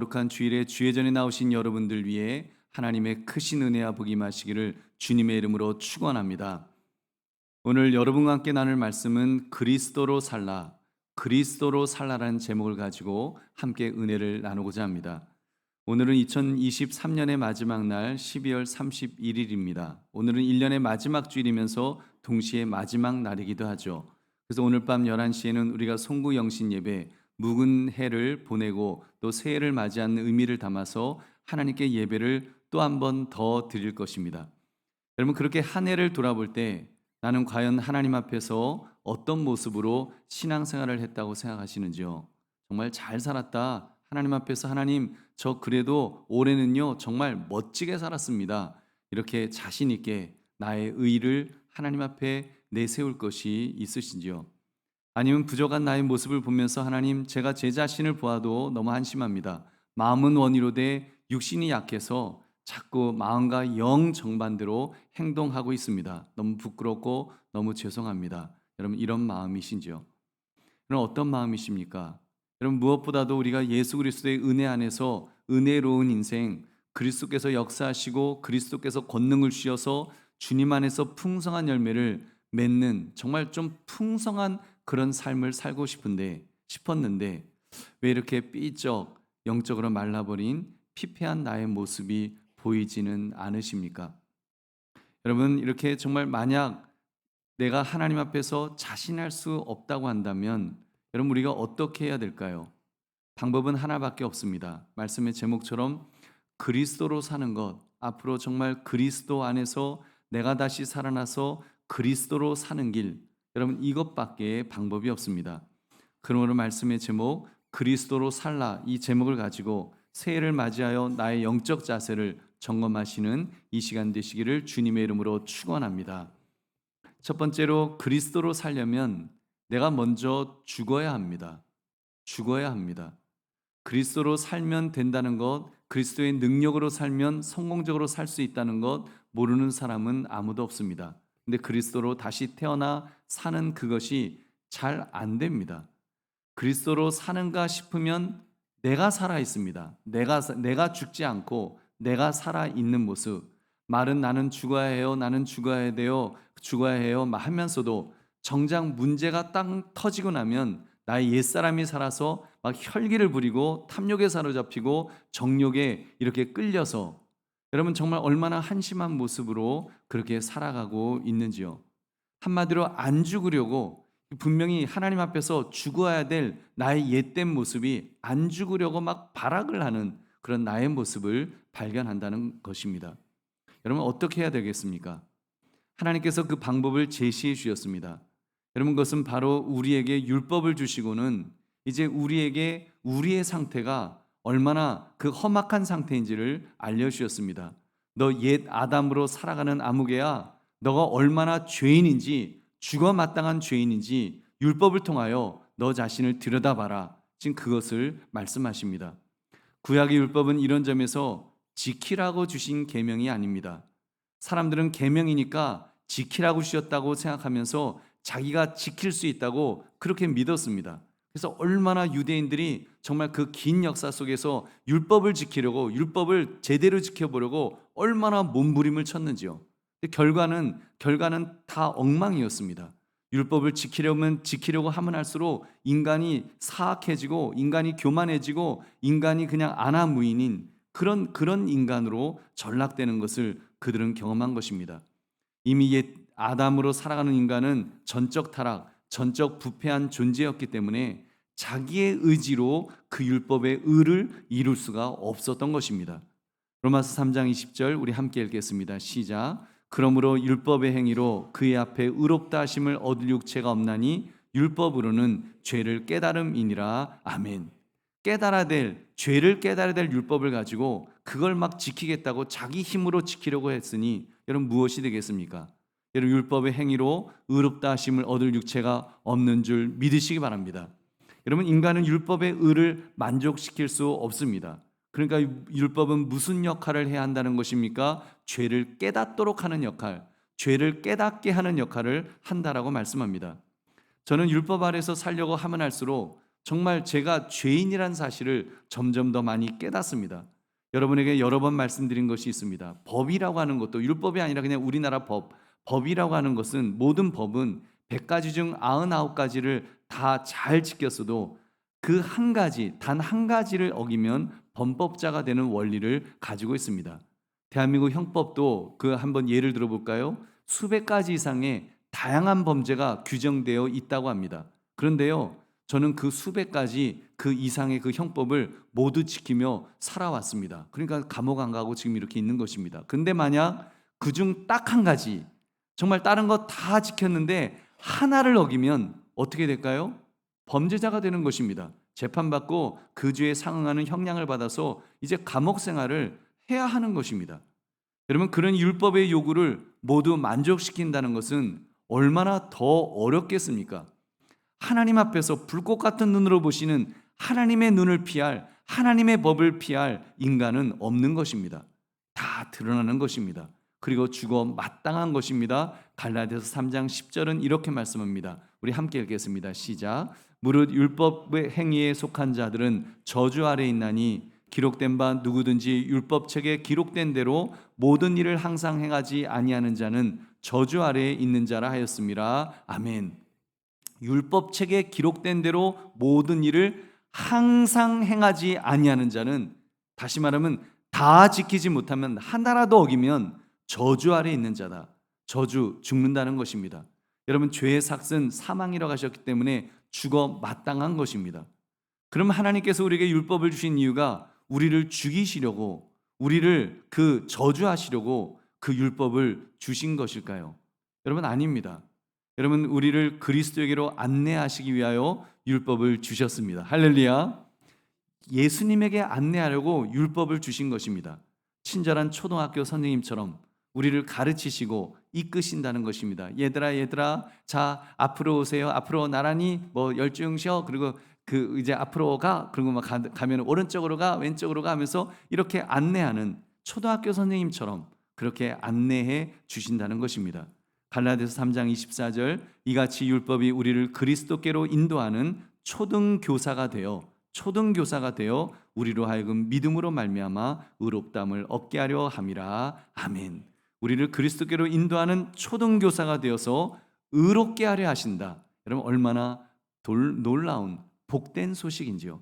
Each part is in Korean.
거룩한 주일에 주의 전에 나오신 여러분들 위해 하나님의 크신 은혜와 복이 마시기를 주님의 이름으로 축원합니다. 오늘 여러분과 함께 나눌 말씀은 그리스도로 살라라는 제목을 가지고 함께 은혜를 나누고자 합니다. 오늘은 2023년의 마지막 날 12월 31일입니다. 오늘은 1년의 마지막 주일이면서 동시에 마지막 날이기도 하죠. 그래서 오늘 밤 11시에는 우리가 송구 영신 예배 묵은 해를 보내고 또 새해를 맞이하는 의미를 담아서 하나님께 예배를 또 한 번 더 드릴 것입니다. 여러분, 그렇게 한 해를 돌아볼 때 나는 과연 하나님 앞에서 어떤 모습으로 신앙생활을 했다고 생각하시는지요? 정말 잘 살았다. 하나님 앞에서 하나님, 저 그래도 올해는요 정말 멋지게 살았습니다. 이렇게 자신 있게 나의 의를 하나님 앞에 내세울 것이 있으신지요? 아니면 부족한 나의 모습을 보면서 하나님, 제가 제 자신을 보아도 너무 한심합니다. 마음은 원이로되 육신이 약해서 자꾸 마음과 영 정반대로 행동하고 있습니다. 너무 부끄럽고 너무 죄송합니다. 여러분, 이런 마음이신지요? 그럼 어떤 마음이십니까? 여러분, 무엇보다도 우리가 예수 그리스도의 은혜 안에서 은혜로운 인생, 그리스도께서 역사하시고 그리스도께서 권능을 주셔서 주님 안에서 풍성한 열매를 맺는 정말 좀 풍성한 그런 삶을 살고 싶었는데 왜 이렇게 삐쩍 영적으로 말라버린 피폐한 나의 모습이 보이지는 않으십니까? 여러분, 이렇게 정말 만약 내가 하나님 앞에서 자신할 수 없다고 한다면 여러분, 우리가 어떻게 해야 될까요? 방법은 하나밖에 없습니다. 말씀의 제목처럼 그리스도로 사는 것, 앞으로 정말 그리스도 안에서 내가 다시 살아나서 그리스도로 사는 길, 여러분, 이것밖에 방법이 없습니다. 그러므로 말씀의 제목 그리스도로 살라, 이 제목을 가지고 새해를 맞이하여 나의 영적 자세를 점검하시는 이 시간 되시기를 주님의 이름으로 축원합니다. 첫 번째로, 그리스도로 살려면 내가 먼저 죽어야 합니다. 죽어야 합니다. 그리스도로 살면 된다는 것, 그리스도의 능력으로 살면 성공적으로 살 수 있다는 것 모르는 사람은 아무도 없습니다. 근데 그리스도로 다시 태어나 사는 그것이 잘 안 됩니다. 그리스도로 사는가 싶으면 내가 살아 있습니다. 내가 죽지 않고 내가 살아 있는 모습. 말은 나는 죽어야 해요. 나는 죽어야 돼요. 죽어야 해요. 하면서도 정작 문제가 딱 터지고 나면 나의 옛사람이 살아서 막 혈기를 부리고 탐욕에 사로잡히고 정욕에 이렇게 끌려서, 여러분, 정말 얼마나 한심한 모습으로 그렇게 살아가고 있는지요. 한마디로 안 죽으려고, 분명히 하나님 앞에서 죽어야 될 나의 옛된 모습이 안 죽으려고 막 발악을 하는 그런 나의 모습을 발견한다는 것입니다. 여러분, 어떻게 해야 되겠습니까? 하나님께서 그 방법을 제시해 주셨습니다. 여러분, 그것은 바로 우리에게 율법을 주시고는 이제 우리에게 우리의 상태가 얼마나 그 험악한 상태인지를 알려주셨습니다. 너 옛 아담으로 살아가는 아무개야, 너가 얼마나 죄인인지, 죽어 마땅한 죄인인지 율법을 통하여 너 자신을 들여다봐라. 지금 그것을 말씀하십니다. 구약의 율법은 이런 점에서 지키라고 주신 계명이 아닙니다. 사람들은 계명이니까 지키라고 주셨다고 생각하면서 자기가 지킬 수 있다고 그렇게 믿었습니다. 그래서 얼마나 유대인들이 정말 그 긴 역사 속에서 율법을 지키려고, 율법을 제대로 지켜보려고 얼마나 몸부림을 쳤는지요. 결과는 다 엉망이었습니다. 율법을 지키려고 하면 할수록 인간이 사악해지고, 인간이 교만해지고, 인간이 그냥 안하무인인 그런 인간으로 전락되는 것을 그들은 경험한 것입니다. 이미 옛 아담으로 살아가는 인간은 전적 타락, 전적 부패한 존재였기 때문에 자기의 의지로 그 율법의 의를 이룰 수가 없었던 것입니다. 로마서 3장 20절 우리 함께 읽겠습니다. 시작. 그러므로 율법의 행위로 그의 앞에 의롭다 하심을 얻을 육체가 없나니 율법으로는 죄를 깨달음이니라. 아멘. 죄를 깨달아야 될 율법을 가지고 그걸 막 지키겠다고 자기 힘으로 지키려고 했으니 여러분, 무엇이 되겠습니까? 여러분, 율법의 행위로 의롭다 하심을 얻을 육체가 없는 줄 믿으시기 바랍니다. 여러분, 인간은 율법의 의를 만족시킬 수 없습니다. 그러니까 율법은 무슨 역할을 해야 한다는 것입니까? 죄를 깨닫도록 하는 역할, 죄를 깨닫게 하는 역할을 한다라고 말씀합니다. 저는 율법 아래서 살려고 하면 할수록 정말 제가 죄인이란 사실을 점점 더 많이 깨닫습니다. 여러분에게 여러 번 말씀드린 것이 있습니다. 법이라고 하는 것도 율법이 아니라 그냥 우리나라 법이라고 하는 것은, 모든 법은 100가지 중 99가지를 다 잘 지켰어도 그 한 가지, 단 한 가지를 어기면 범법자가 되는 원리를 가지고 있습니다. 대한민국 형법도 그 한번 예를 들어볼까요? 수백 가지 이상의 다양한 범죄가 규정되어 있다고 합니다. 그런데요, 저는 그 수백 가지 그 이상의 그 형법을 모두 지키며 살아왔습니다. 그러니까 감옥 안 가고 지금 이렇게 있는 것입니다. 근데 만약 그중 딱 한 가지, 정말 다른 거 다 지켰는데 하나를 어기면 어떻게 될까요? 범죄자가 되는 것입니다. 재판받고 그 죄에 상응하는 형량을 받아서 이제 감옥 생활을 해야 하는 것입니다. 여러분, 그런 율법의 요구를 모두 만족시킨다는 것은 얼마나 더 어렵겠습니까? 하나님 앞에서 불꽃 같은 눈으로 보시는 하나님의 눈을 피할, 하나님의 법을 피할 인간은 없는 것입니다. 다 드러나는 것입니다. 그리고 죽어 마땅한 것입니다. 갈라디아서 3장 10절은 이렇게 말씀합니다. 우리 함께 읽겠습니다. 시작. 무릇 율법의 행위에 속한 자들은 저주 아래 있나니 기록된 바 누구든지 율법책에 기록된 대로 모든 일을 항상 행하지 아니하는 자는 저주 아래에 있는 자라 하였습니다. 아멘. 율법책에 기록된 대로 모든 일을 항상 행하지 아니하는 자는, 다시 말하면 다 지키지 못하면, 하나라도 어기면 저주 아래에 있는 자다. 저주, 죽는다는 것입니다. 여러분, 죄의 삭은 사망이라고 하셨기 때문에 죽어 마땅한 것입니다. 그럼 하나님께서 우리에게 율법을 주신 이유가 우리를 죽이시려고, 우리를 그 저주하시려고 그 율법을 주신 것일까요? 여러분, 아닙니다. 여러분, 우리를 그리스도에게로 안내하시기 위하여 율법을 주셨습니다. 할렐루야. 예수님에게 안내하려고 율법을 주신 것입니다. 친절한 초등학교 선생님처럼 우리를 가르치시고 이끄신다는 것입니다. 얘들아, 자, 앞으로 오세요. 앞으로 나란히 열중 쉬어. 그리고 이제 앞으로 가. 그리고 가면 오른쪽으로 가, 왼쪽으로 가 하면서 이렇게 안내하는 초등학교 선생님처럼 그렇게 안내해 주신다는 것입니다. 갈라디아서 3장 24절, 이같이 율법이 우리를 그리스도께로 인도하는 초등교사가 되어 우리로 하여금 믿음으로 말미암아 의롭다함을 얻게 하려 함이라. 아멘. 우리를 그리스도께로 인도하는 초등교사가 되어서 의롭게 하려 하신다. 여러분, 얼마나 놀라운 복된 소식인지요.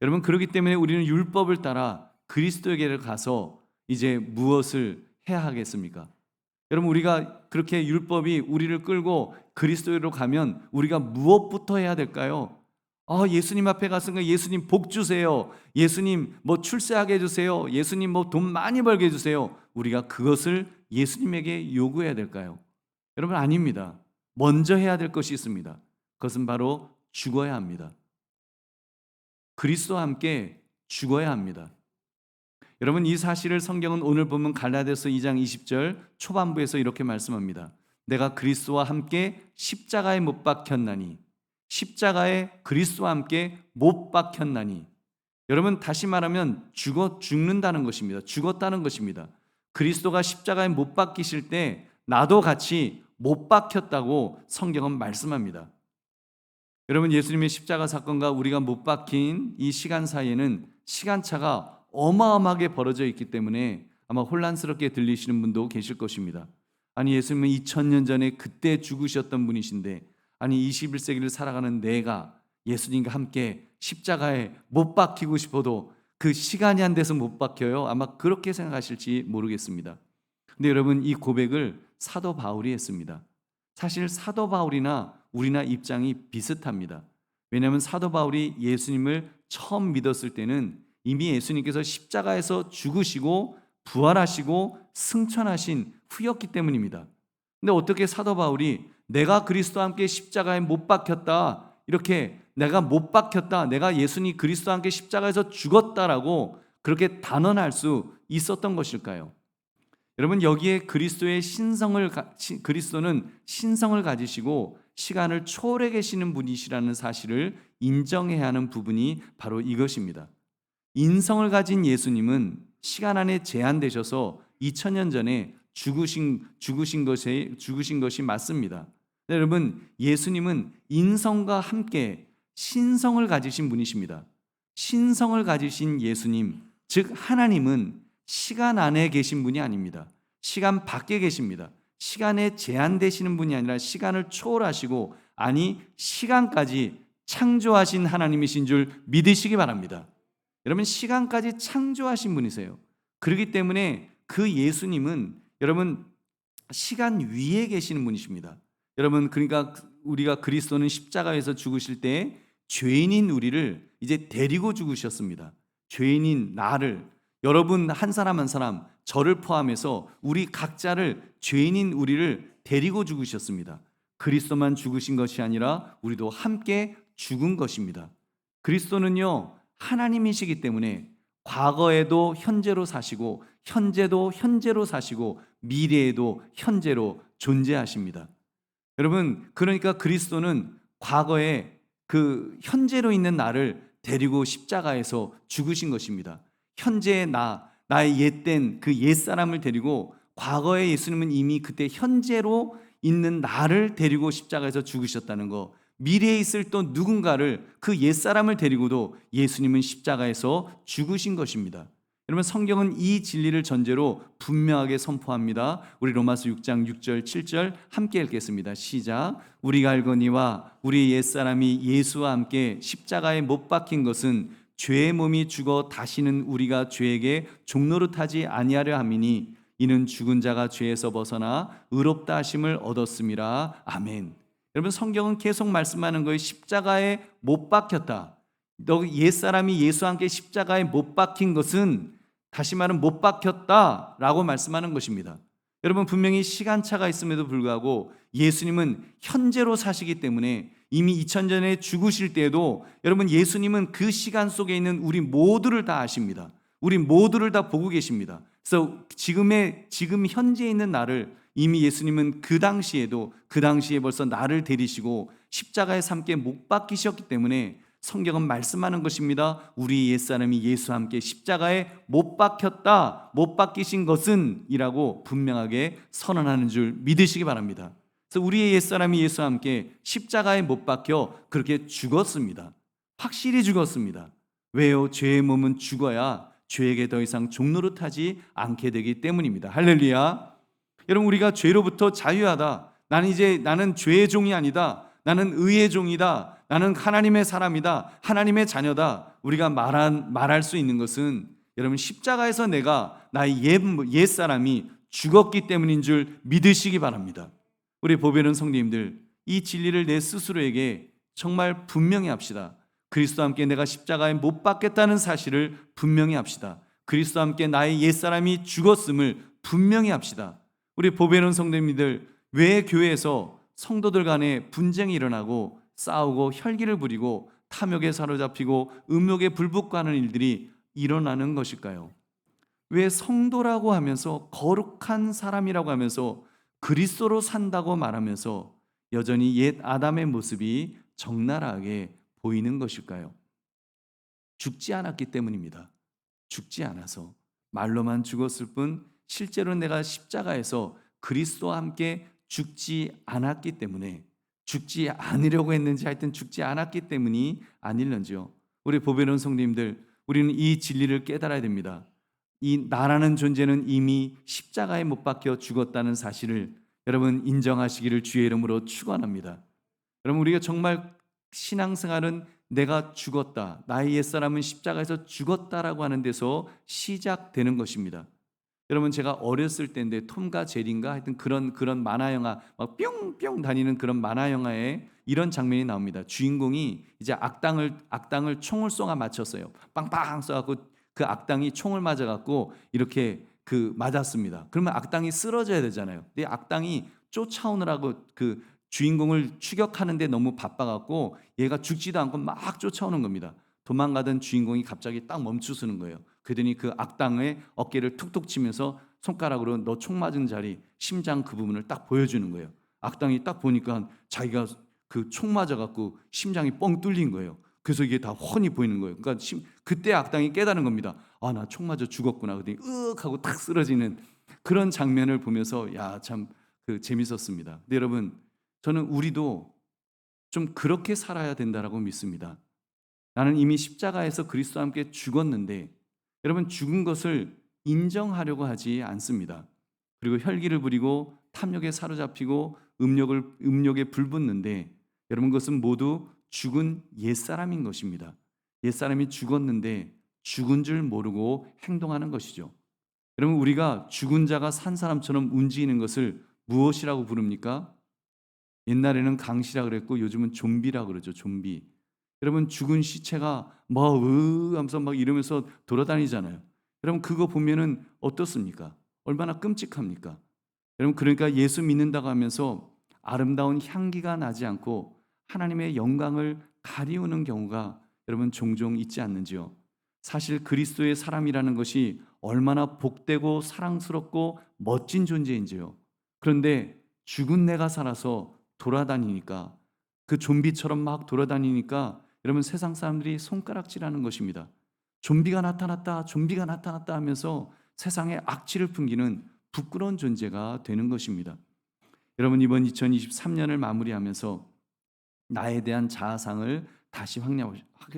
여러분, 그렇기 때문에 우리는 율법을 따라 그리스도에게 가서 이제 무엇을 해야 하겠습니까? 여러분, 우리가 그렇게 율법이 우리를 끌고 그리스도로 가면 우리가 무엇부터 해야 될까요? 예수님 앞에 갔으니까 예수님 복 주세요. 예수님 출세하게 해주세요. 예수님 돈 많이 벌게 해주세요. 우리가 그것을 예수님에게 요구해야 될까요? 여러분, 아닙니다. 먼저 해야 될 것이 있습니다. 그것은 바로 죽어야 합니다. 그리스도와 함께 죽어야 합니다. 여러분, 이 사실을 성경은 오늘 보면 갈라디아서 2장 20절 초반부에서 이렇게 말씀합니다. 내가 그리스도와 함께 십자가에 못 박혔나니, 십자가에 그리스도와 함께 못 박혔나니. 여러분, 다시 말하면 죽는다는 것입니다. 죽었다는 것입니다. 그리스도가 십자가에 못 박히실 때 나도 같이 못 박혔다고 성경은 말씀합니다. 여러분, 예수님의 십자가 사건과 우리가 못 박힌 이 시간 사이에는 시간차가 어마어마하게 벌어져 있기 때문에 아마 혼란스럽게 들리시는 분도 계실 것입니다. 아니, 예수님은 2000년 전에 그때 죽으셨던 분이신데, 아니 21세기를 살아가는 내가 예수님과 함께 십자가에 못 박히고 싶어도 그 시간이 안 돼서 못 박혀요. 아마 그렇게 생각하실지 모르겠습니다. 근데 여러분, 이 고백을 사도 바울이 했습니다. 사실 사도 바울이나 우리나 입장이 비슷합니다. 왜냐하면 사도 바울이 예수님을 처음 믿었을 때는 이미 예수님께서 십자가에서 죽으시고 부활하시고 승천하신 후였기 때문입니다. 근데 어떻게 사도 바울이 내가 그리스도와 함께 십자가에 못 박혔다, 이렇게 내가 못 박혔다, 내가 예수님 그리스도와 함께 십자가에서 죽었다라고 그렇게 단언할 수 있었던 것일까요? 여러분, 여기에 그리스도는 신성을 가지시고 시간을 초월해 계시는 분이시라는 사실을 인정해야 하는 부분이 바로 이것입니다. 인성을 가진 예수님은 시간 안에 제한되셔서 2000년 전에 죽으신 것이 맞습니다. 여러분, 예수님은 인성과 함께 신성을 가지신 분이십니다. 신성을 가지신 예수님, 즉 하나님은 시간 안에 계신 분이 아닙니다. 시간 밖에 계십니다. 시간에 제한되시는 분이 아니라 시간을 초월하시고, 아니 시간까지 창조하신 하나님이신 줄 믿으시기 바랍니다. 여러분, 시간까지 창조하신 분이세요. 그렇기 때문에 그 예수님은 여러분 시간 위에 계시는 분이십니다. 여러분, 그러니까 우리가 그리스도는 십자가에서 죽으실 때 죄인인 우리를 이제 데리고 죽으셨습니다. 죄인인 나를, 여러분 한 사람 한 사람, 저를 포함해서 우리 각자를, 죄인인 우리를 데리고 죽으셨습니다. 그리스도만 죽으신 것이 아니라 우리도 함께 죽은 것입니다. 그리스도는요 하나님이시기 때문에 과거에도 현재로 사시고, 현재도 현재로 사시고, 미래에도 현재로 존재하십니다. 여러분, 그러니까 그리스도는 과거에 그 현재로 있는 나를 데리고 십자가에서 죽으신 것입니다. 현재의 나의 옛된 그 옛사람을 데리고, 과거의 예수님은 이미 그때 현재로 있는 나를 데리고 십자가에서 죽으셨다는 거, 미래에 있을 또 누군가를, 그 옛사람을 데리고도 예수님은 십자가에서 죽으신 것입니다. 여러분, 성경은 이 진리를 전제로 분명하게 선포합니다. 우리 로마서 6장 6절 7절 함께 읽겠습니다. 시작. 우리가 알거니와 우리 옛사람이 예수와 함께 십자가에 못 박힌 것은 죄의 몸이 죽어 다시는 우리가 죄에게 종노릇하지 아니하려 함이니, 이는 죽은 자가 죄에서 벗어나 의롭다 하심을 얻었음이라. 아멘. 여러분, 성경은 계속 말씀하는 거예요. 십자가에 못 박혔다. 너 옛사람이 예수와 함께 십자가에 못 박힌 것은, 다시 말하면 못 박혔다라고 말씀하는 것입니다. 여러분, 분명히 시간차가 있음에도 불구하고 예수님은 현재로 사시기 때문에 이미 2000년 전에 죽으실 때에도 여러분, 예수님은 그 시간 속에 있는 우리 모두를 다 아십니다. 우리 모두를 다 보고 계십니다. 그래서 지금 현재에 있는 나를 이미 예수님은 그 당시에 벌써 나를 데리시고 십자가에서 함께 못 박히셨기 때문에 성경은 말씀하는 것입니다. 우리 옛사람이 예수와 함께 십자가에 못 박혔다, 못 박히신 것은 이라고 분명하게 선언하는 줄 믿으시기 바랍니다. 그래서 우리의 옛사람이 예수와 함께 십자가에 못 박혀 그렇게 죽었습니다. 확실히 죽었습니다. 왜요? 죄의 몸은 죽어야 죄에게 더 이상 종노릇하지 않게 되기 때문입니다. 할렐루야. 여러분, 우리가 죄로부터 자유하다, 나는 죄의 종이 아니다, 나는 의의 종이다, 나는 하나님의 사람이다, 하나님의 자녀다, 우리가 말할 수 있는 것은 여러분, 십자가에서 내가 나의 옛사람이 죽었기 때문인 줄 믿으시기 바랍니다. 우리 보배로운 성도님들, 이 진리를 내 스스로에게 정말 분명히 합시다. 그리스도와 함께 내가 십자가에 못 박겠다는 사실을 분명히 합시다. 그리스도와 함께 나의 옛사람이 죽었음을 분명히 합시다. 우리 보배로운 성도님들, 왜 교회에서 성도들 간에 분쟁이 일어나고 싸우고 혈기를 부리고 탐욕에 사로잡히고 음욕에 불붙고하는 일들이 일어나는 것일까요? 왜 성도라고 하면서, 거룩한 사람이라고 하면서, 그리스도로 산다고 말하면서 여전히 옛 아담의 모습이 적나라하게 보이는 것일까요? 죽지 않았기 때문입니다. 죽지 않아서, 말로만 죽었을 뿐 실제로 내가 십자가에서 그리스도와 함께 죽지 않았기 때문에, 죽지 않으려고 했는지 하여튼 죽지 않았기 때문이 아닐런지요. 우리 보배로운 성도님들, 우리는 이 진리를 깨달아야 됩니다. 이 나라는 존재는 이미 십자가에 못 박혀 죽었다는 사실을 여러분 인정하시기를 주의 이름으로 축원합니다. 여러분, 우리가 정말 신앙생활은 내가 죽었다, 나의 옛사람은 십자가에서 죽었다라고 하는 데서 시작되는 것입니다. 여러분, 제가 어렸을 때인데 톰과 제리인가 하여튼 그런 만화 영화, 막 뿅뿅 다니는 그런 만화 영화에 이런 장면이 나옵니다. 주인공이 이제 악당을 총을 쏘아 맞췄어요. 빵빵 쏘갖고 그 악당이 총을 맞아갖고 이렇게 맞았습니다. 그러면 악당이 쓰러져야 되잖아요. 근데 악당이 쫓아오느라고 그 주인공을 추격하는데 너무 바빠갖고 얘가 죽지도 않고 막 쫓아오는 겁니다. 도망가던 주인공이 갑자기 딱 멈추서는 거예요. 그러더니 그 악당의 어깨를 툭툭 치면서 손가락으로 너 총 맞은 자리, 심장 그 부분을 딱 보여주는 거예요. 악당이 딱 보니까 자기가 그 총 맞아갖고 심장이 뻥 뚫린 거예요. 그래서 이게 다 훤히 보이는 거예요. 그러니까 그때 악당이 깨달은 겁니다. 아, 나 총 맞아 죽었구나. 그랬더니 으악 하고 탁 쓰러지는 그런 장면을 보면서 야, 참 재밌었습니다. 근데 여러분, 저는 우리도 좀 그렇게 살아야 된다라고 믿습니다. 나는 이미 십자가에서 그리스도와 함께 죽었는데 여러분 죽은 것을 인정하려고 하지 않습니다. 그리고 혈기를 부리고 탐욕에 사로잡히고 음욕에 불붙는데 여러분 그것은 모두 죽은 옛사람인 것입니다. 옛사람이 죽었는데 죽은 줄 모르고 행동하는 것이죠. 여러분 우리가 죽은 자가 산 사람처럼 움직이는 것을 무엇이라고 부릅니까? 옛날에는 강시라 그랬고 요즘은 좀비라 그러죠. 좀비. 여러분 죽은 시체가 하면서 막 이러면서 돌아다니잖아요. 여러분 그거 보면은 어떻습니까? 얼마나 끔찍합니까? 여러분 그러니까 예수 믿는다고 하면서 아름다운 향기가 나지 않고 하나님의 영광을 가리우는 경우가 여러분 종종 있지 않는지요? 사실 그리스도의 사람이라는 것이 얼마나 복되고 사랑스럽고 멋진 존재인지요. 그런데 죽은 내가 살아서 돌아다니니까 그 좀비처럼 막 돌아다니니까 여러분 세상 사람들이 손가락질하는 것입니다. 좀비가 나타났다, 좀비가 나타났다 하면서 세상에 악취를 풍기는 부끄러운 존재가 되는 것입니다. 여러분 이번 2023년을 마무리하면서 나에 대한 자아상을 다시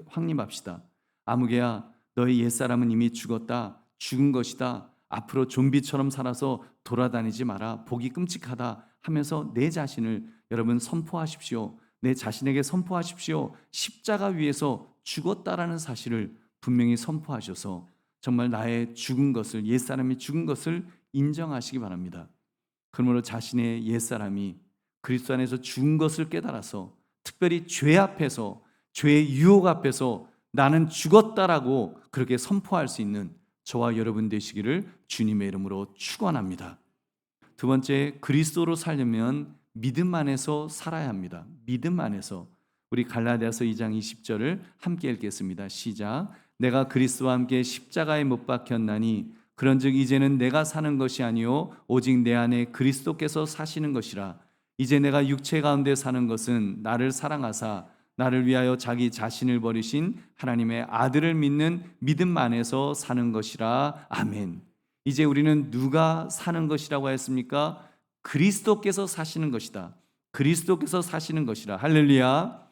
확립합시다. 아무개야 너의 옛사람은 이미 죽었다, 죽은 것이다. 앞으로 좀비처럼 살아서 돌아다니지 마라. 보기 끔찍하다 하면서 내 자신을 여러분 선포하십시오. 내 자신에게 선포하십시오. 십자가 위에서 죽었다라는 사실을 분명히 선포하셔서 정말 나의 죽은 것을, 옛사람이 죽은 것을 인정하시기 바랍니다. 그러므로 자신의 옛사람이 그리스도 안에서 죽은 것을 깨달아서 특별히 죄 앞에서, 죄의 유혹 앞에서 나는 죽었다라고 그렇게 선포할 수 있는 저와 여러분 되시기를 주님의 이름으로 축원합니다. 두 번째, 그리스도로 살려면 믿음 안에서 살아야 합니다. 믿음 안에서. 우리 갈라디아서 2장 20절을 함께 읽겠습니다. 시작. 내가 그리스도와 함께 십자가에 못 박혔나니 그런즉 이제는 내가 사는 것이 아니요 오직 내 안에 그리스도께서 사시는 것이라. 이제 내가 육체 가운데 사는 것은 나를 사랑하사 나를 위하여 자기 자신을 버리신 하나님의 아들을 믿는 믿음 안에서 사는 것이라. 아멘. 이제 우리는 누가 사는 것이라고 했습니까? 그리스도께서 사시는 것이다. 그리스도께서 사시는 것이라. 할렐루야.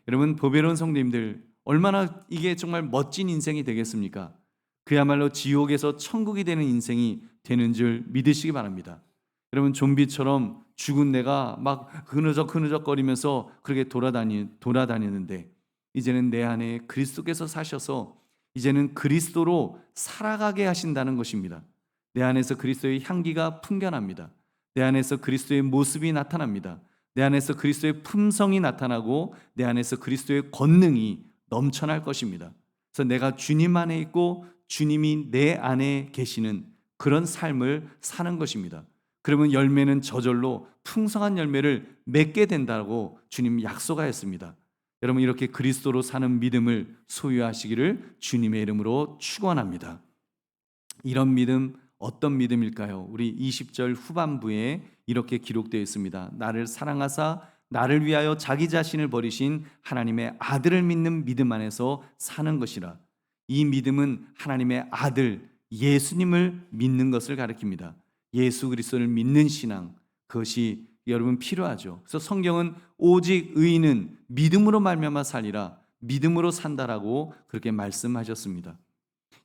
여러분 보배로운 성도님들, 얼마나 이게 정말 멋진 인생이 되겠습니까? 그야말로 지옥에서 천국이 되는 인생이 되는 줄 믿으시기 바랍니다. 여러분 좀비처럼 죽은 내가 막 흐느적거리면서 그렇게 돌아다니는데 이제는 내 안에 그리스도께서 사셔서 이제는 그리스도로 살아가게 하신다는 것입니다. 내 안에서 그리스도의 향기가 풍겨납니다. 내 안에서 그리스도의 모습이 나타납니다. 내 안에서 그리스도의 품성이 나타나고 내 안에서 그리스도의 권능이 넘쳐날 것입니다. 그래서 내가 주님 안에 있고 주님이 내 안에 계시는 그런 삶을 사는 것입니다. 그러면 열매는 저절로 풍성한 열매를 맺게 된다고 주님 약속하였습니다. 여러분 이렇게 그리스도로 사는 믿음을 소유하시기를 주님의 이름으로 축원합니다. 이런 믿음 어떤 믿음일까요? 우리 20절 후반부에 이렇게 기록되어 있습니다. 나를 사랑하사 나를 위하여 자기 자신을 버리신 하나님의 아들을 믿는 믿음 안에서 사는 것이라. 이 믿음은 하나님의 아들 예수님을 믿는 것을 가리킵니다. 예수 그리스도를 믿는 신앙, 그것이 여러분 필요하죠. 그래서 성경은 오직 의인은 믿음으로 말미암아 살리라, 믿음으로 산다라고 그렇게 말씀하셨습니다.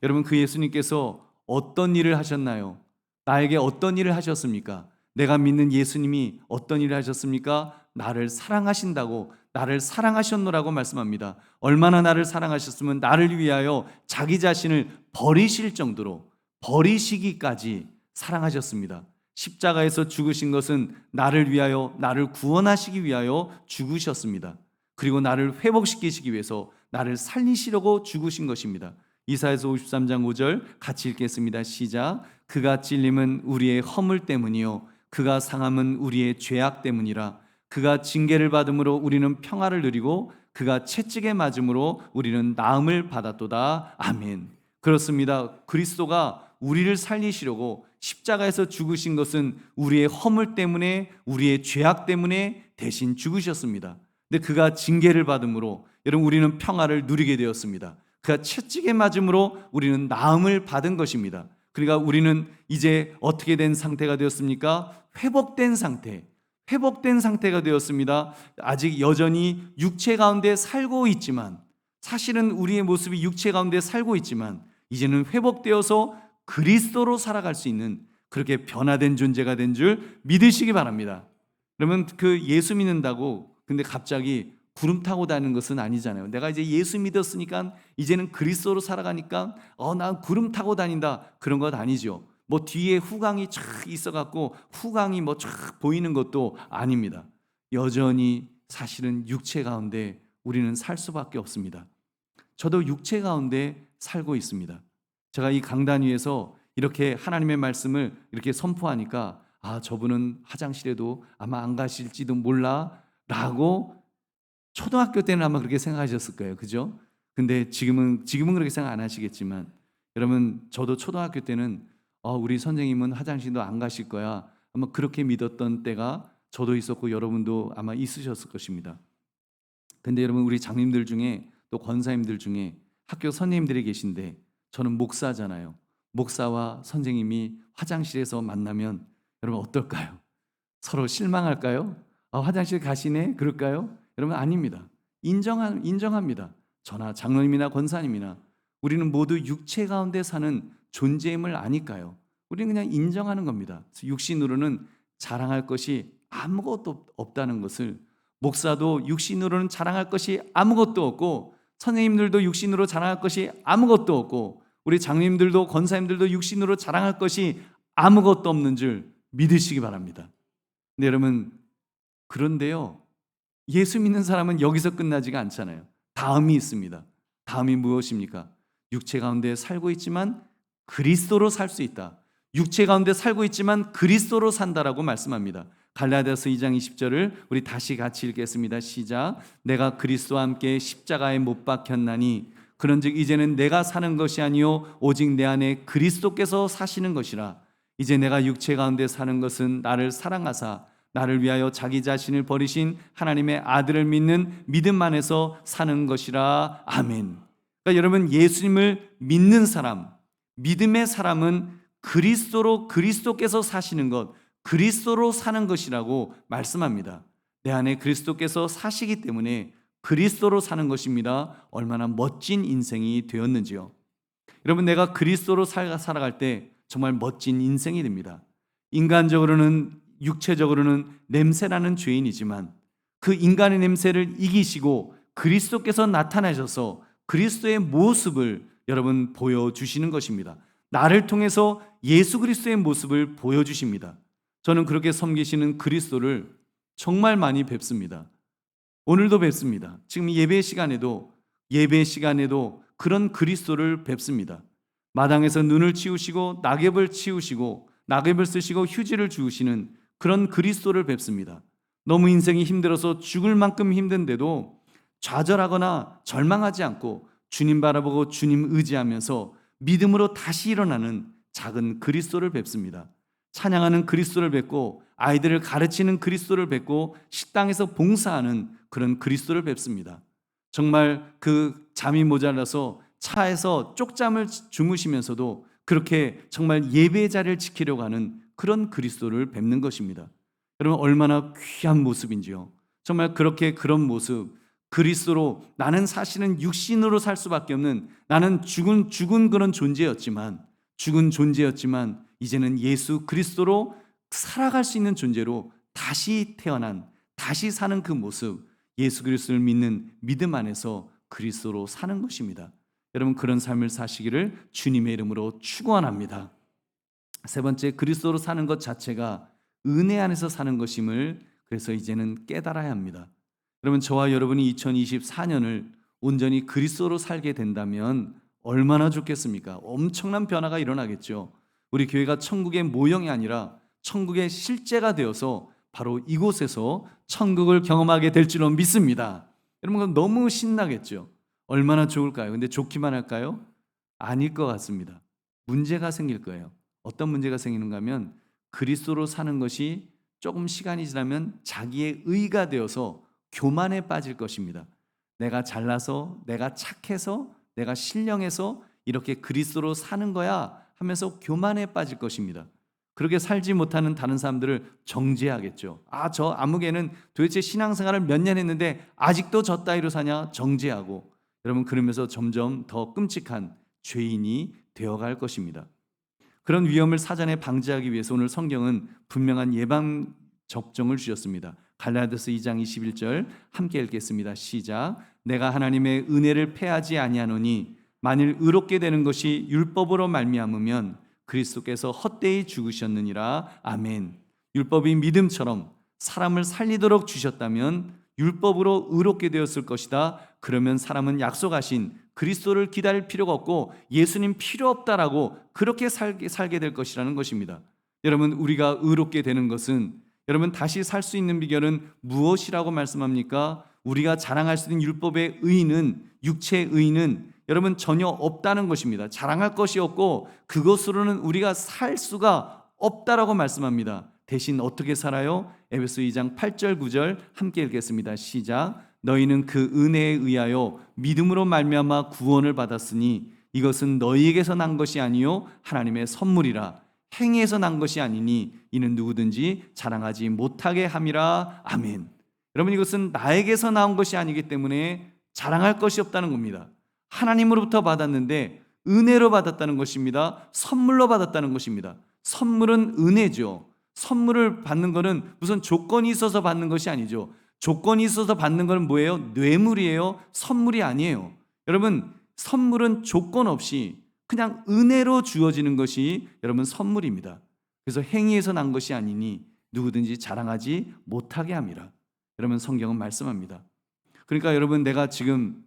여러분 그 예수님께서 어떤 일을 하셨나요? 나에게 어떤 일을 하셨습니까? 내가 믿는 예수님이 어떤 일을 하셨습니까? 나를 사랑하신다고, 나를 사랑하셨노라고 말씀합니다. 얼마나 나를 사랑하셨으면 나를 위하여 자기 자신을 버리실 정도로, 버리시기까지 사랑하셨습니다. 십자가에서 죽으신 것은 나를 위하여, 나를 구원하시기 위하여 죽으셨습니다. 그리고 나를 회복시키시기 위해서 나를 살리시려고 죽으신 것입니다. 이사야서 53장 5절 같이 읽겠습니다. 시작. 그가 찔림은 우리의 허물 때문이요 그가 상함은 우리의 죄악 때문이라. 그가 징계를 받음으로 우리는 평화를 누리고 그가 채찍에 맞음으로 우리는 나음을 받았도다. 아멘. 그렇습니다. 그리스도가 우리를 살리시려고 십자가에서 죽으신 것은 우리의 허물 때문에, 우리의 죄악 때문에 대신 죽으셨습니다. 근데 그가 징계를 받음으로 여러분 우리는 평화를 누리게 되었습니다. 그가 채찍에 맞음으로 우리는 나음을 받은 것입니다. 그러니까 우리는 이제 어떻게 된 상태가 되었습니까? 회복된 상태, 회복된 상태가 되었습니다. 아직 여전히 육체 가운데 살고 있지만, 사실은 우리의 모습이 육체 가운데 살고 있지만 이제는 회복되어서 그리스도로 살아갈 수 있는 그렇게 변화된 존재가 된 줄 믿으시기 바랍니다. 그러면 그 예수 믿는다고 근데 갑자기 구름 타고 다니는 것은 아니잖아요. 내가 이제 예수 믿었으니까 이제는 그리스도로 살아가니까 난 구름 타고 다닌다, 그런 것 아니죠. 뭐 뒤에 후광이 쫙 있어갖고 후광이 뭐 쫙 보이는 것도 아닙니다. 여전히 사실은 육체 가운데 우리는 살 수밖에 없습니다. 저도 육체 가운데 살고 있습니다. 제가 이 강단 위에서 이렇게 하나님의 말씀을 이렇게 선포하니까 저분은 화장실에도 아마 안 가실지도 몰라 라고 초등학교 때는 아마 그렇게 생각하셨을 거예요. 그죠? 근데 지금은 그렇게 생각 안 하시겠지만, 여러분, 저도 초등학교 때는 우리 선생님은 화장실도 안 가실 거야, 아마 그렇게 믿었던 때가 저도 있었고 여러분도 아마 있으셨을 것입니다. 근데 여러분, 우리 장님들 중에 또 권사님들 중에 학교 선생님들이 계신데, 저는 목사잖아요. 목사와 선생님이 화장실에서 만나면 여러분 어떨까요? 서로 실망할까요? 화장실 가시네? 그럴까요? 여러분, 아닙니다. 인정합니다. 저나 장로님이나 권사님이나 우리는 모두 육체 가운데 사는 존재임을 아니까요. 우리는 그냥 인정하는 겁니다. 육신으로는 자랑할 것이 아무것도 없다는 것을, 목사도 육신으로는 자랑할 것이 아무것도 없고, 선생님들도 육신으로 자랑할 것이 아무것도 없고, 우리 장님들도 권사님들도 육신으로 자랑할 것이 아무것도 없는 줄 믿으시기 바랍니다. 근데 여러분, 그런데요, 예수 믿는 사람은 여기서 끝나지가 않잖아요. 다음이 있습니다. 다음이 무엇입니까? 육체 가운데 살고 있지만 그리스도로 살 수 있다. 육체 가운데 살고 있지만 그리스도로 산다라고 말씀합니다. 갈라디아서 2장 20절을 우리 다시 같이 읽겠습니다. 시작. 내가 그리스도와 함께 십자가에 못 박혔나니 그런즉 이제는 내가 사는 것이 아니요 오직 내 안에 그리스도께서 사시는 것이라. 이제 내가 육체 가운데 사는 것은 나를 사랑하사 나를 위하여 자기 자신을 버리신 하나님의 아들을 믿는 믿음 안에서 사는 것이라. 아멘. 그러니까 여러분, 예수님을 믿는 사람, 믿음의 사람은 그리스도께서 사시는 것, 그리스도로 사는 것이라고 말씀합니다. 내 안에 그리스도께서 사시기 때문에 그리스도로 사는 것입니다. 얼마나 멋진 인생이 되었는지요. 여러분, 내가 그리스도로 살아갈 때 정말 멋진 인생이 됩니다. 인간적으로는, 육체적으로는 냄새나는 죄인이지만 그 인간의 냄새를 이기시고 그리스도께서 나타나셔서 그리스도의 모습을 여러분 보여주시는 것입니다. 나를 통해서 예수 그리스도의 모습을 보여주십니다. 저는 그렇게 섬기시는 그리스도를 정말 많이 뵙습니다. 오늘도 뵙습니다. 지금 예배 시간에도 그런 그리스도를 뵙습니다. 마당에서 눈을 치우시고 낙엽을 치우시고 낙엽을 쓰시고 휴지를 주우시는 그런 그리스도를 뵙습니다. 너무 인생이 힘들어서 죽을 만큼 힘든데도 좌절하거나 절망하지 않고 주님 바라보고 주님 의지하면서 믿음으로 다시 일어나는 작은 그리스도를 뵙습니다. 찬양하는 그리스도를 뵙고 아이들을 가르치는 그리스도를 뵙고 식당에서 봉사하는 그런 그리스도를 뵙습니다. 정말 그 잠이 모자라서 차에서 쪽잠을 주무시면서도 그렇게 정말 예배의 자리를 지키려고 하는 그런 그리스도를 뵙는 것입니다. 여러분, 얼마나 귀한 모습인지요. 정말 그런 모습, 그리스도로 나는 사실은 육신으로 살 수밖에 없는, 나는 죽은 그런 존재였지만 이제는 예수 그리스도로 살아갈 수 있는 존재로 다시 태어난, 다시 사는 그 모습, 예수 그리스도를 믿는 믿음 안에서 그리스도로 사는 것입니다. 여러분, 그런 삶을 사시기를 주님의 이름으로 축원합니다. 세 번째, 그리스도로 사는 것 자체가 은혜 안에서 사는 것임을 그래서 이제는 깨달아야 합니다. 여러분, 저와 여러분이 2024년을 온전히 그리스도로 살게 된다면 얼마나 좋겠습니까? 엄청난 변화가 일어나겠죠. 우리 교회가 천국의 모형이 아니라 천국의 실제가 되어서 바로 이곳에서 천국을 경험하게 될 줄로 믿습니다. 여러분, 그건 너무 신나겠죠. 얼마나 좋을까요? 근데 좋기만 할까요? 아닐 것 같습니다. 문제가 생길 거예요. 어떤 문제가 생기는가 하면 그리스도로 사는 것이 조금 시간이 지나면 자기의 의가 되어서 교만에 빠질 것입니다. 내가 잘나서, 내가 착해서, 내가 신령해서 이렇게 그리스도로 사는 거야 하면서 교만에 빠질 것입니다. 그렇게 살지 못하는 다른 사람들을 정죄하겠죠. 저 아무개는 도대체 신앙생활을 몇 년 했는데 아직도 저 따위로 사냐? 정죄하고, 여러분 그러면서 점점 더 끔찍한 죄인이 되어갈 것입니다. 그런 위험을 사전에 방지하기 위해서 오늘 성경은 분명한 예방 접종을 주셨습니다. 갈라디아서 2장 21절 함께 읽겠습니다. 시작. 내가 하나님의 은혜를 패하지 아니하노니 만일 의롭게 되는 것이 율법으로 말미암으면 그리스도께서 헛되이 죽으셨느니라. 아멘. 율법이 믿음처럼 사람을 살리도록 주셨다면 율법으로 의롭게 되었을 것이다. 그러면 사람은 약속하신 그리스도를 기다릴 필요가 없고 예수님 필요 없다라고 그렇게 살게 될 것이라는 것입니다. 여러분, 우리가 의롭게 되는 것은, 여러분 다시 살 수 있는 비결은 무엇이라고 말씀합니까? 우리가 자랑할 수 있는 율법의 의의는, 육체의 의의는 여러분 전혀 없다는 것입니다. 자랑할 것이 없고 그것으로는 우리가 살 수가 없다라고 말씀합니다. 대신 어떻게 살아요? 에베소 2장 8절 9절 함께 읽겠습니다. 시작. 너희는 그 은혜에 의하여 믿음으로 말미암아 구원을 받았으니 이것은 너희에게서 난 것이 아니요 하나님의 선물이라. 행위에서 난 것이 아니니 이는 누구든지 자랑하지 못하게 함이라. 아멘. 여러분, 이것은 나에게서 나온 것이 아니기 때문에 자랑할 것이 없다는 겁니다. 하나님으로부터 받았는데 은혜로 받았다는 것입니다. 선물로 받았다는 것입니다. 선물은 은혜죠. 선물을 받는 것은 무슨 조건이 있어서 받는 것이 아니죠. 조건이 있어서 받는 것은 뭐예요? 뇌물이에요. 선물이 아니에요. 여러분, 선물은 조건 없이 그냥 은혜로 주어지는 것이 여러분 선물입니다. 그래서 행위에서 난 것이 아니니 누구든지 자랑하지 못하게 함이라. 여러분, 성경은 말씀합니다. 그러니까 여러분, 내가 지금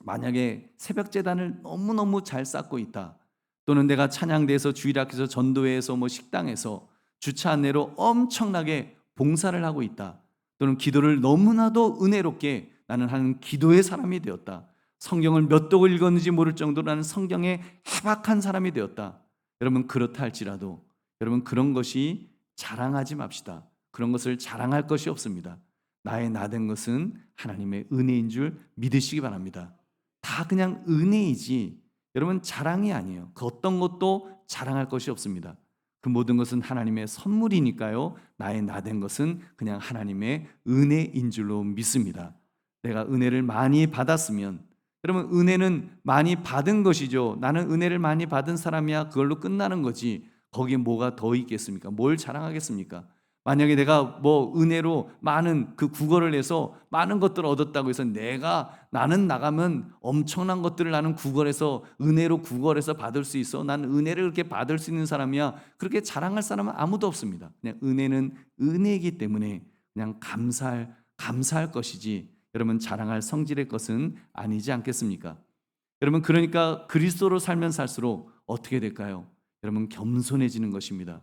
만약에 새벽 제단을 너무너무 잘 쌓고 있다, 또는 내가 찬양대에서 주일학교에서 전도회에서 식당에서 주차 안내로 엄청나게 봉사를 하고 있다, 또는 기도를 너무나도 은혜롭게 나는 하는 기도의 사람이 되었다, 성경을 몇 독을 읽었는지 모를 정도로 나는 성경에 해박한 사람이 되었다. 여러분, 그렇다 할지라도 여러분 그런 것이 자랑하지 맙시다. 그런 것을 자랑할 것이 없습니다. 나의 나된 것은 하나님의 은혜인 줄 믿으시기 바랍니다. 다 그냥 은혜이지 여러분 자랑이 아니에요. 그 어떤 것도 자랑할 것이 없습니다. 그 모든 것은 하나님의 선물이니까요. 나의 나된 것은 그냥 하나님의 은혜인 줄로 믿습니다. 내가 은혜를 많이 받았으면, 여러분 은혜는 많이 받은 것이죠. 나는 은혜를 많이 받은 사람이야, 그걸로 끝나는 거지 거기에 뭐가 더 있겠습니까? 뭘 자랑하겠습니까? 만약에 내가 은혜로 많은 그 국어를 해서 많은 것들을 얻었다고 해서 나는 나가면 엄청난 것들을 나는 국어에서 은혜로 국어에서 받을 수 있어, 나는 은혜를 그렇게 받을 수 있는 사람이야, 그렇게 자랑할 사람은 아무도 없습니다. 그냥 은혜는 은혜이기 때문에 그냥 감사할 것이지 여러분 자랑할 성질의 것은 아니지 않겠습니까? 여러분, 그러니까 그리스도로 살면 살수록 어떻게 될까요? 여러분, 겸손해지는 것입니다.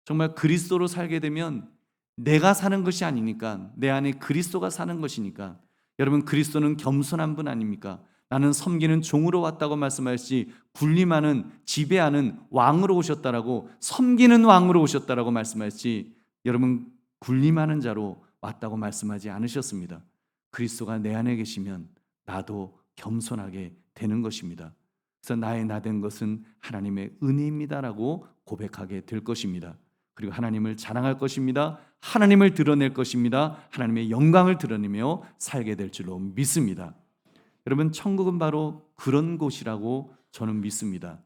정말 그리스도로 살게 되면 내가 사는 것이 아니니까 내 안에 그리스도가 사는 것이니까, 여러분 그리스도는 겸손한 분 아닙니까? 나는 섬기는 종으로 왔다고 말씀하셨지 군림하는 지배하는 왕으로 오셨다라고, 섬기는 왕으로 오셨다라고 말씀하셨지 여러분 군림하는 자로 왔다고 말씀하지 않으셨습니다. 그리스도가 내 안에 계시면 나도 겸손하게 되는 것입니다. 그래서 나의 나된 것은 하나님의 은혜입니다라고 고백하게 될 것입니다. 그리고 하나님을 자랑할 것입니다. 하나님을 드러낼 것입니다. 하나님의 영광을 드러내며 살게 될 줄로 믿습니다. 여러분, 천국은 바로 그런 곳이라고 저는 믿습니다.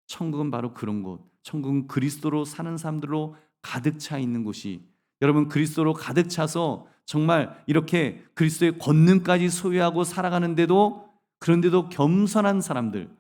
천국은 바로 그런 곳. 천국은 그리스도로 사는 사람들로 가득 차 있는 곳이, 여러분 그리스도로 가득 차서 정말 이렇게 그리스도의 권능까지 소유하고 살아가는데도, 그런데도 겸손한 사람들,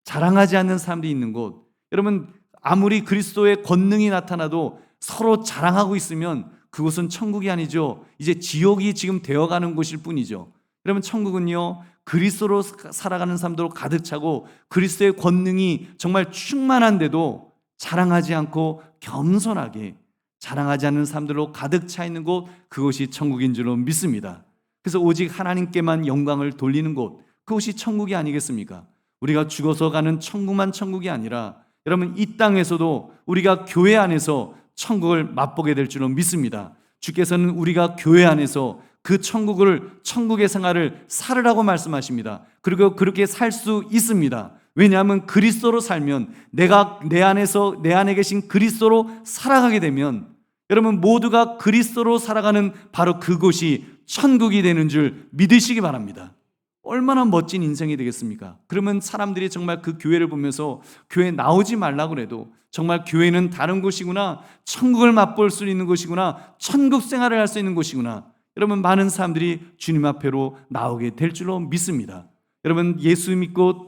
자랑하지 않는 사람들이 있는 곳. 여러분, 아무리 그리스도의 권능이 나타나도 서로 자랑하고 있으면 그곳은 천국이 아니죠. 이제 지옥이 지금 되어가는 곳일 뿐이죠. 여러분, 천국은요 그리스도로 살아가는 사람들로 가득 차고 그리스도의 권능이 정말 충만한데도 자랑하지 않고 겸손하게 자랑하지 않는 사람들로 가득 차 있는 곳, 그곳이 천국인 줄로 믿습니다. 그래서 오직 하나님께만 영광을 돌리는 곳, 그곳이 천국이 아니겠습니까? 우리가 죽어서 가는 천국만 천국이 아니라 여러분 이 땅에서도 우리가 교회 안에서 천국을 맛보게 될 줄로 믿습니다. 주께서는 우리가 교회 안에서 그 천국의 생활을 살으라고 말씀하십니다. 그리고 그렇게 살 수 있습니다. 왜냐하면 그리스도로 살면, 내가 내 안에 계신 그리스도로 살아가게 되면 여러분 모두가 그리스도로 살아가는 바로 그곳이 천국이 되는 줄 믿으시기 바랍니다. 얼마나 멋진 인생이 되겠습니까? 그러면 사람들이 정말 그 교회를 보면서 교회 나오지 말라고 그래도 정말 교회는 다른 곳이구나, 천국을 맛볼 수 있는 곳이구나, 천국 생활을 할 수 있는 곳이구나, 여러분 많은 사람들이 주님 앞에로 나오게 될 줄로 믿습니다. 여러분 예수 믿고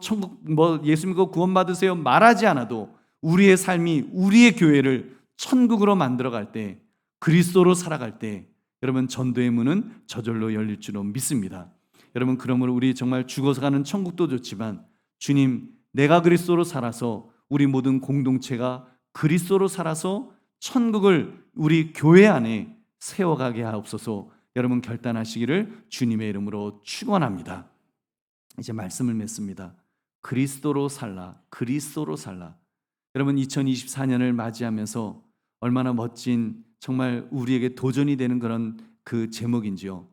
예수 믿고 구원받으세요 말하지 않아도 우리의 삶이 우리의 교회를 천국으로 만들어갈 때, 그리스도로 살아갈 때 여러분 전도의 문은 저절로 열릴 줄로 믿습니다. 여러분 그러므로 우리 정말 죽어서 가는 천국도 좋지만 주님, 내가 그리스도로 살아서 우리 모든 공동체가 그리스도로 살아서 천국을 우리 교회 안에 세워가게 하옵소서. 여러분 결단하시기를 주님의 이름으로 축원합니다. 이제 말씀을 맺습니다. 그리스도로 살라, 그리스도로 살라. 여러분 2024년을 맞이하면서 얼마나 멋진, 정말 우리에게 도전이 되는 그런 그 제목인지요.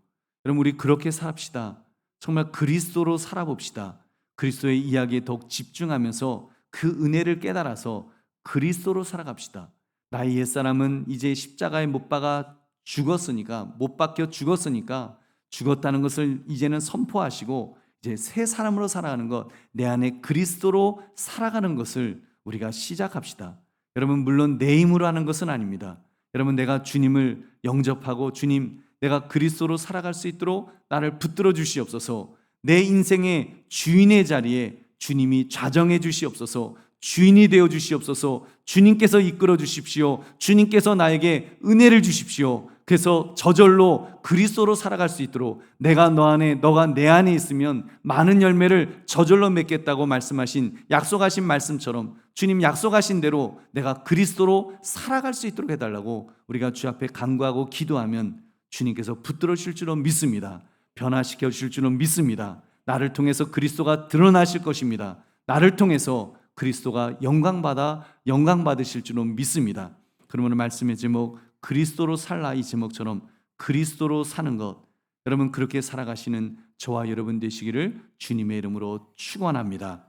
여러분 우리 그렇게 삽시다. 정말 그리스도로 살아봅시다. 그리스도의 이야기에 더욱 집중하면서 그 은혜를 깨달아서 그리스도로 살아갑시다. 나의 옛사람은 이제 십자가에 못 박아 죽었으니까, 못 박혀 죽었으니까 죽었다는 것을 이제는 선포하시고 이제 새 사람으로 살아가는 것, 내 안에 그리스도로 살아가는 것을 우리가 시작합시다. 여러분 물론 내 힘으로 하는 것은 아닙니다. 여러분 내가 주님을 영접하고 주님, 내가 그리스도로 살아갈 수 있도록 나를 붙들어 주시옵소서. 내 인생의 주인의 자리에 주님이 좌정해 주시옵소서. 주인이 되어 주시옵소서. 주님께서 이끌어 주십시오. 주님께서 나에게 은혜를 주십시오. 그래서 저절로 그리스도로 살아갈 수 있도록, 내가 너 안에, 너가 내 안에 있으면 많은 열매를 저절로 맺겠다고 말씀하신, 약속하신 말씀처럼 주님 약속하신 대로 내가 그리스도로 살아갈 수 있도록 해달라고 우리가 주 앞에 간구하고 기도하면 주님께서 붙들어 주실 줄로 믿습니다. 변화시켜 주실 줄로 믿습니다. 나를 통해서 그리스도가 드러나실 것입니다. 나를 통해서 그리스도가 영광받으실 줄로 믿습니다. 그러므로 말씀의 제목 그리스도로 살라, 이 제목처럼 그리스도로 사는 것, 여러분 그렇게 살아가시는 저와 여러분 되시기를 주님의 이름으로 축원합니다.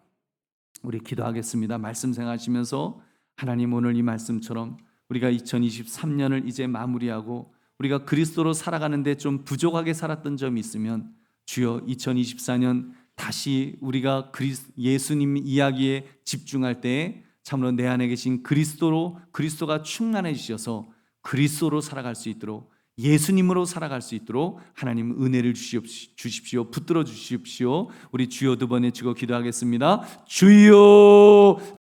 우리 기도하겠습니다. 말씀 생각하시면서 하나님 오늘 이 말씀처럼 우리가 2023년을 이제 마무리하고 우리가 그리스도로 살아가는데 좀 부족하게 살았던 점이 있으면 주여 2024년 다시 우리가 예수님 이야기에 집중할 때에 참으로 내 안에 계신 그리스도가 충만해 주셔서 그리스도로 살아갈 수 있도록, 예수님으로 살아갈 수 있도록 하나님 은혜를 주십시오. 붙들어 주십시오. 우리 주여 두 번 외치고 기도하겠습니다. 주여.